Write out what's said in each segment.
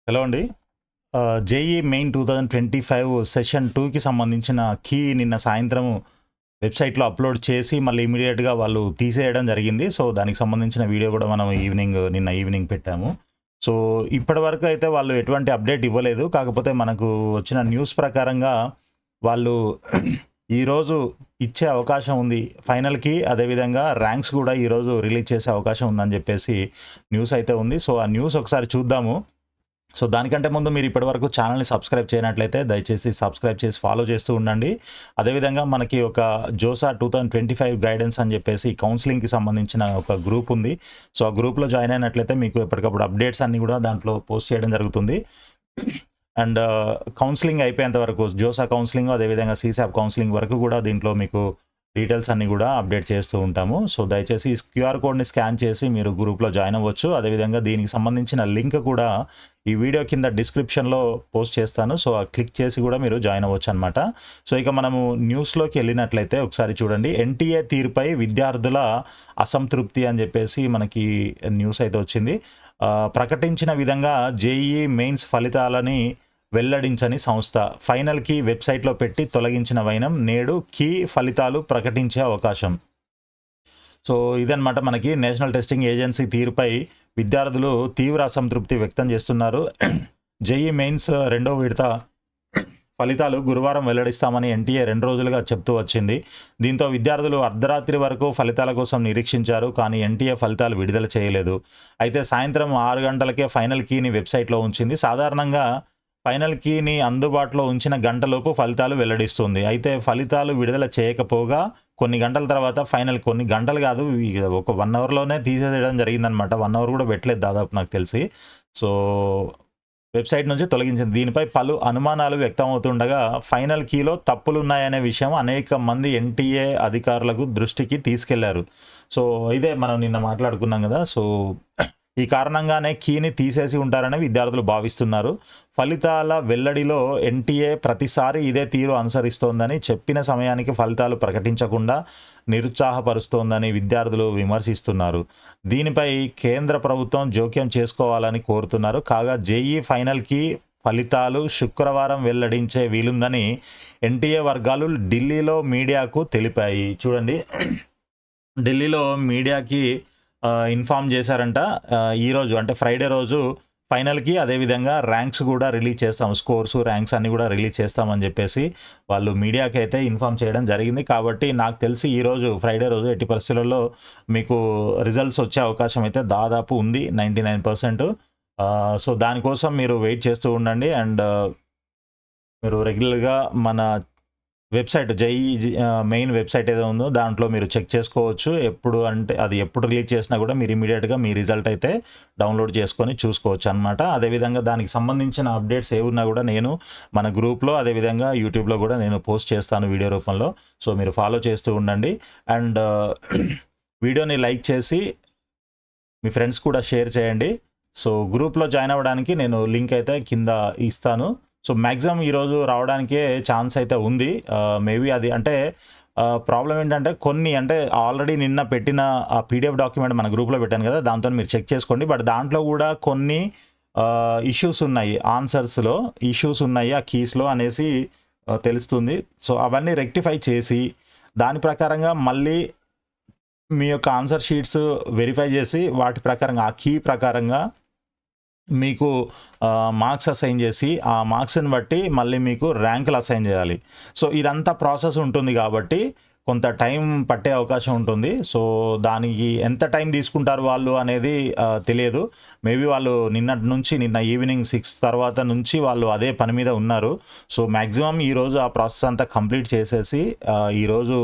Hello అండి. JEE main 2025 session 2కి సంబంధించిన కీ నిన్న సాయంత్రం వెబ్‌సైట్‌లో అప్‌లోడ్ చేసి మళ్ళీ ఇమ్మీడియేట్‌గా వాళ్ళు తీసేయడం జరిగింది. సో, దానికి సంబంధించిన వీడియో కూడా మనం నిన్న ఈవినింగ్ పెట్టాము. సో, ఇప్పటివరకు అయితే వాళ్ళు ఎటువంటి అప్డేట్ ఇవ్వలేదు. కాకపోతే మనకు వచ్చిన న్యూస్ ప్రకారంగా వాళ్ళు ఈరోజు ఇచ్చే అవకాశం ఉంది ఫైనల్‌కి. అదేవిధంగా ర్యాంక్స్ కూడా ఈరోజు రిలీజ్ చేసే అవకాశం ఉందని చెప్పేసి న్యూస్ అయితే ఉంది. సో, ఆ న్యూస్ ఒకసారి చూద్దాము. సో, దానికంటే ముందు మీరు ఇప్పటివరకు ఛానల్‌ని సబ్స్క్రైబ్ చేయనట్లయితే దయచేసి సబ్స్క్రైబ్ చేసి ఫాలో చేస్తూ ఉండండి. అదేవిధంగా మనకి ఒక జోసా 2025 గైడెన్స్ అని చెప్పేసి కౌన్సెలింగ్‌కి సంబంధించిన ఒక గ్రూప్ ఉంది. సో, ఆ గ్రూప్‌లో జాయిన్ అయినట్లయితే మీకు ఎప్పటికప్పుడు అప్డేట్స్ అన్నీ కూడా దాంట్లో పోస్ట్ చేయడం జరుగుతుంది. అండ్ కౌన్సెలింగ్ అయిపోయేంత వరకు జోసా కౌన్సెలింగ్ అదేవిధంగా సీసాప్ కౌన్సెలింగ్ వరకు కూడా దీంట్లో మీకు డీటెయిల్స్ అన్నీ కూడా అప్డేట్ చేస్తూ ఉంటాము. సో, దయచేసి ఈ క్యూఆర్ కోడ్‌ని స్కాన్ చేసి మీరు గ్రూప్‌లో జాయిన్ అవ్వచ్చు. అదేవిధంగా దీనికి సంబంధించిన లింక్ కూడా ఈ వీడియో కింద డిస్క్రిప్షన్‌లో పోస్ట్ చేస్తాను. సో, క్లిక్ చేసి కూడా మీరు జాయిన్ అవ్వచ్చు అనమాట. సో, ఇక మనము న్యూస్‌లోకి వెళ్ళినట్లయితే ఒకసారి చూడండి. ఎన్టీఏ తీరుపై విద్యార్థుల అసంతృప్తి అని చెప్పేసి మనకి న్యూస్ అయితే వచ్చింది. ప్రకటించిన విధంగా జేఈఈ మెయిన్స్ ఫలితాలని వెల్లడించని సంస్థ ఫైనల్‌కి వెబ్‌సైట్‌లో పెట్టి తొలగించిన వైనం నేడు కీ ఫలితాలు ప్రకటించే అవకాశం. సో, ఇదన్నమాట మనకి నేషనల్ టెస్టింగ్ ఏజెన్సీ తీరుపై విద్యార్థులు తీవ్ర అసంతృప్తి వ్యక్తం చేస్తున్నారు. జేఈఈ మెయిన్స్ రెండో విడత ఫలితాలు గురువారం వెల్లడిస్తామని ఎన్టీఏ 2 రోజులుగా చెప్తూ వచ్చింది. దీంతో విద్యార్థులు అర్ధరాత్రి వరకు ఫలితాల కోసం నిరీక్షించారు. కానీ ఎన్టీఏ ఫలితాలు విడుదల చేయలేదు. అయితే సాయంత్రం 6 గంటలకే ఫైనల్ కీని వెబ్‌సైట్‌లో ఉంచింది. సాధారణంగా ఫైనల్ కీని అందుబాటులో ఉంచిన గంటలోపు ఫలితాలు వెల్లడిస్తుంది. అయితే ఫలితాలు విడుదల చేయకపోగా కొన్ని గంటల తర్వాత కొన్ని గంటలు కాదు, ఒక 1 అవర్‌లోనే తీసేయడం జరిగిందనమాట. 1 అవర్ కూడా పెట్టలేదు దాదాపు నాకు తెలిసి. సో, వెబ్‌సైట్ నుంచి తొలగించింది. దీనిపై పలు అనుమానాలు వ్యక్తమవుతుండగా ఫైనల్ కీలో తప్పులున్నాయనే విషయం అనేక మంది ఎన్టీఏ అధికారులకు దృష్టికి తీసుకెళ్లారు. సో, ఇదే మనం నిన్న మాట్లాడుకున్నాం కదా. సో, ఈ కారణంగానే కీని తీసేసి ఉంటారని విద్యార్థులు భావిస్తున్నారు. ఫలితాల వెల్లడిలో ఎన్టీఏ ప్రతిసారి ఇదే తీరు అనుసరిస్తోందని, చెప్పిన సమయానికి ఫలితాలు ప్రకటించకుండా నిరుత్సాహపరుస్తోందని విద్యార్థులు విమర్శిస్తున్నారు. దీనిపై కేంద్ర ప్రభుత్వం జోక్యం చేసుకోవాలని కోరుతున్నారు. కాగా జేఈఈ ఫైనల్‌కి ఫలితాలు శుక్రవారం వెల్లడించే వీలుందని ఎన్టీఏ వర్గాలు ఢిల్లీలో మీడియాకు తెలిపాయి. చూడండి, ఢిల్లీలో మీడియాకి ఇన్ఫార్మ్ చేశారంట. ఈరోజు అంటే ఫ్రైడే రోజు ఫైనల్‌కి అదేవిధంగా ర్యాంక్స్ కూడా రిలీజ్ చేస్తాం, స్కోర్స్ ర్యాంక్స్ అన్నీ కూడా రిలీజ్ చేస్తామని చెప్పేసి వాళ్ళు మీడియాకి అయితే ఇన్ఫార్మ్ చేయడం జరిగింది. కాబట్టి నాకు తెలిసి ఈరోజు ఫ్రైడే రోజు ఎట్టి పరిస్థితుల్లో మీకు రిజల్ట్స్ వచ్చే అవకాశం అయితే దాదాపు ఉంది 99%. సో, దానికోసం మీరు వెయిట్ చేస్తూ ఉండండి. అండ్ మీరు రెగ్యులర్గా మన వెబ్‌సైట్ జేఈఈ మెయిన్ వెబ్‌సైట్ ఏదో ఉందో దాంట్లో మీరు చెక్ చేసుకోవచ్చు. అది ఎప్పుడు రిలీజ్ చేసినా కూడా మీరు ఇమ్మీడియేట్‌గా మీ రిజల్ట్ అయితే డౌన్లోడ్ చేసుకొని చూసుకోవచ్చు అనమాట. అదేవిధంగా దానికి సంబంధించిన అప్డేట్స్ ఏవున్నా కూడా నేను మన గ్రూప్‌లో అదేవిధంగా యూట్యూబ్‌లో కూడా నేను పోస్ట్ చేస్తాను వీడియో రూపంలో. సో, మీరు ఫాలో చేస్తూ ఉండండి. అండ్ వీడియోని లైక్ చేసి మీ ఫ్రెండ్స్ కూడా షేర్ చేయండి. సో, గ్రూప్‌లో జాయిన్ అవ్వడానికి నేను లింక్ అయితే కింద ఇస్తాను. సో, మ్యాక్సిమం ఈరోజు రావడానికే ఛాన్స్ అయితే ఉంది. మేబీ అది అంటే ప్రాబ్లం ఏంటంటే అంటే ఆల్రెడీ నిన్న పెట్టిన ఆ పీడిఎఫ్ డాక్యుమెంట్ మన గ్రూప్‌లో పెట్టాను కదా, దాంతో మీరు చెక్ చేసుకోండి. బట్ దాంట్లో కూడా కొన్ని ఇష్యూస్ ఉన్నాయి, ఆన్సర్స్‌లో ఇష్యూస్ ఉన్నాయి ఆ కీస్‌లో అనేసి తెలుస్తుంది. సో, అవన్నీ రెక్టిఫై చేసి దాని ప్రకారంగా మళ్ళీ మీ యొక్క ఆన్సర్ షీట్స్ వెరిఫై చేసి వాటి ప్రకారంగా ఆ కీ ప్రకారంగా మీకు మార్క్స్ అసైన్ చేసి ఆ మార్క్స్‌ని బట్టి మళ్ళీ మీకు ర్యాంకులు అసైన్ చేయాలి. సో, ఇదంతా ప్రాసెస్ ఉంటుంది కాబట్టి కొంత టైం పట్టే అవకాశం ఉంటుంది. సో, దానికి ఎంత టైం తీసుకుంటారు వాళ్ళు అనేది తెలియదు. మేబీ వాళ్ళు నిన్న ఈవినింగ్ 6 తర్వాత నుంచి వాళ్ళు అదే పని మీద ఉన్నారు. సో, మ్యాక్సిమం ఈరోజు ఆ ప్రాసెస్ అంతా కంప్లీట్ చేసేసి ఈరోజు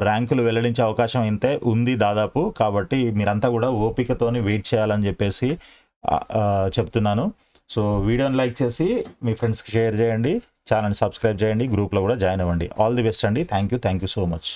ర్యాంకులు వెల్లడించే అవకాశం అయితే ఉంది దాదాపు. కాబట్టి మీరంతా కూడా ఓపికతోని వెయిట్ చేయాలని చెప్పేసి చెప్తున్నాను. సో, వీడియోని లైక్ చేసి మీ ఫ్రెండ్స్‌కి షేర్ చేయండి, ఛానల్‌ని సబ్స్క్రైబ్ చేయండి, గ్రూప్‌లో కూడా జాయిన్ అవ్వండి. ఆల్ ది బెస్ట్ అండి. Thank you so much.